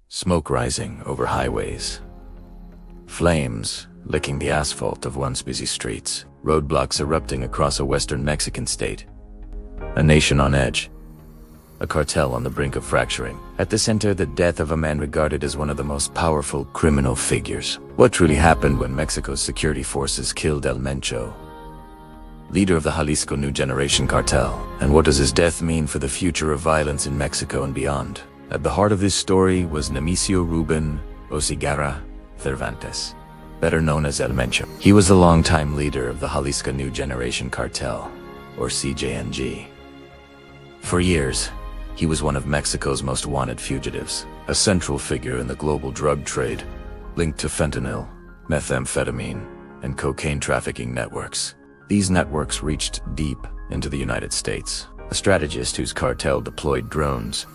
Smoke rising over highways. Flames licking the asphalt of once busy streets. Roadblocks erupting across a western Mexican state. A nation on edge. A cartel on the brink of fracturing. At the center, the death of a man regarded as one of the most powerful criminal figures. What truly happened when Mexico's security forces killed El Mencho, leader of the Jalisco New Generation cartel? And what does his death mean for the future of violence in Mexico and beyond? At the heart of this story was Nemesio Oseguera Cervantes, better known as El Mencho. He was the longtime leader of the Jalisco New Generation cartel, or CJNG. For years, he was one of Mexico's most wanted fugitives, a central figure in the global drug trade, linked to fentanyl, methamphetamine, and cocaine trafficking networks. These networks reached deep into the United States. A strategist whose cartel deployed drones,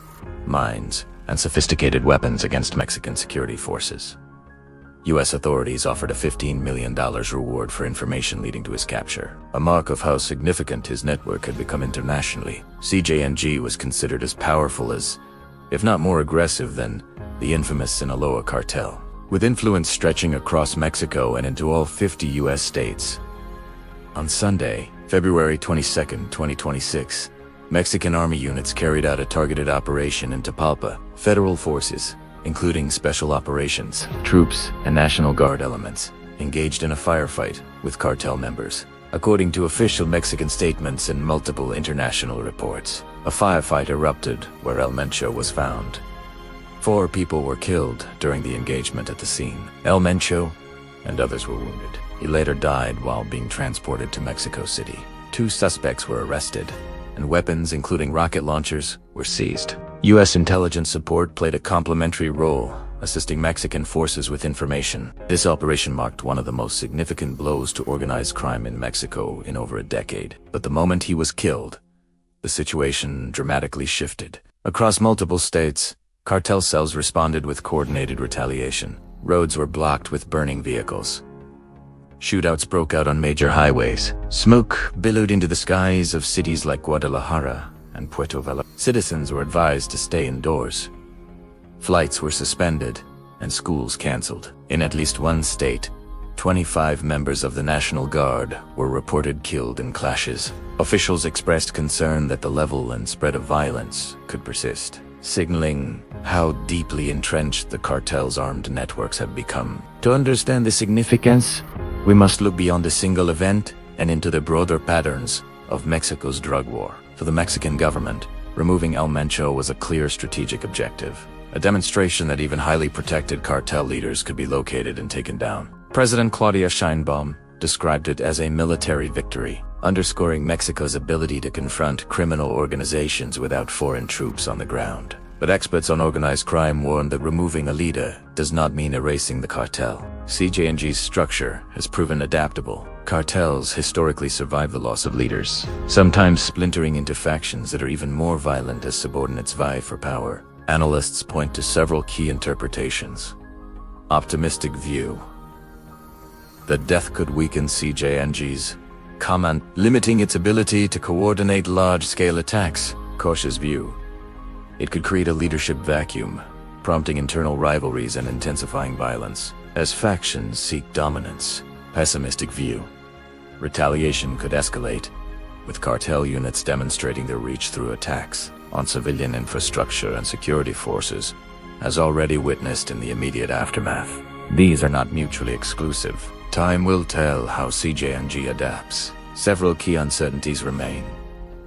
mines, and sophisticated weapons against Mexican security forces. U.S. authorities offered a $15 million reward for information leading to his capture, a mark of how significant his network had become internationally. CJNG was considered as powerful as, if not more aggressive than, the infamous Sinaloa cartel, with influence stretching across Mexico and into all 50 U.S. states. On Sunday, February 22, 2026, Mexican Army units carried out a targeted operation in Tapalpa. Federal forces, including Special Operations, troops, and National Guard elements, engaged in a firefight with cartel members. According to official Mexican statements and multiple international reports, a firefight erupted where El Mencho was found. 4 people were killed during the engagement at the scene. El Mencho and others were wounded. He later died while being transported to Mexico City. 2 suspects were arrested, and weapons, including rocket launchers, were seized. U.S. intelligence support played a complementary role, assisting Mexican forces with information. This operation marked one of the most significant blows to organized crime in Mexico in over a decade. But the moment he was killed, the situation dramatically shifted. Across multiple states, cartel cells responded with coordinated retaliation. Roads were blocked with burning vehicles. Shootouts broke out on major highways. Smoke billowed into the skies of cities like Guadalajara and Puerto Vallarta. Citizens were advised to stay indoors. Flights were suspended and schools canceled. In at least one state, 25 members of the National Guard were reported killed in clashes. Officials expressed concern that the level and spread of violence could persist, signaling how deeply entrenched the cartel's armed networks have become. To understand the significance, we must look beyond a single event and into the broader patterns of Mexico's drug war. For the Mexican government, removing El Mencho was a clear strategic objective, a demonstration that even highly protected cartel leaders could be located and taken down. President Claudia Sheinbaum described it as a military victory, underscoring Mexico's ability to confront criminal organizations without foreign troops on the ground. But experts on organized crime warned that removing a leader does not mean erasing the cartel. CJNG's structure has proven adaptable. Cartels historically survive the loss of leaders, sometimes splintering into factions that are even more violent as subordinates vie for power. Analysts point to several key interpretations. Optimistic view: that death could weaken CJNG's command, limiting its ability to coordinate large-scale attacks. Cautious view: it could create a leadership vacuum, prompting internal rivalries and intensifying violence as factions seek dominance. Pessimistic view: retaliation could escalate, with cartel units demonstrating their reach through attacks on civilian infrastructure and security forces, as already witnessed in the immediate aftermath. These are not mutually exclusive. Time will tell how CJNG adapts. Several key uncertainties remain.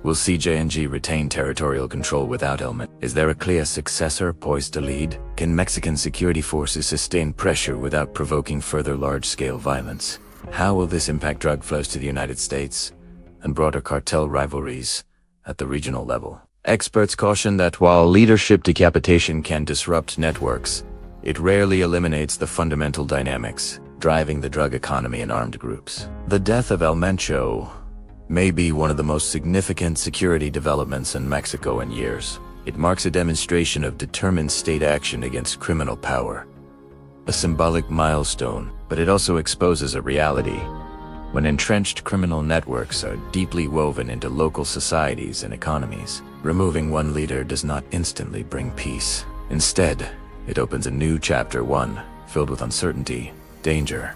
Will CJNG retain territorial control without El Mencho? Is there a clear successor poised to lead? Can Mexican security forces sustain pressure without provoking further large-scale violence? How will this impact drug flows to the United States and broader cartel rivalries at the regional level? Experts caution that while leadership decapitation can disrupt networks, it rarely eliminates the fundamental dynamics driving the drug economy and armed groups. The death of El Mencho may be one of the most significant security developments in Mexico in years. It marks a demonstration of determined state action against criminal power, a symbolic milestone, but it also exposes a reality When entrenched criminal networks are deeply woven into local societies and economies, removing one leader does not instantly bring peace. Instead, it opens a new chapter, one filled with uncertainty, danger,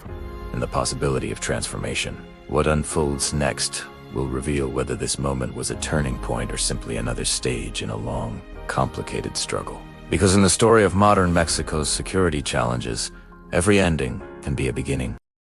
and the possibility of transformation. What unfolds next will reveal whether this moment was a turning point or simply another stage in a long, complicated struggle. Because in the story of modern Mexico's security challenges, every ending can be a beginning.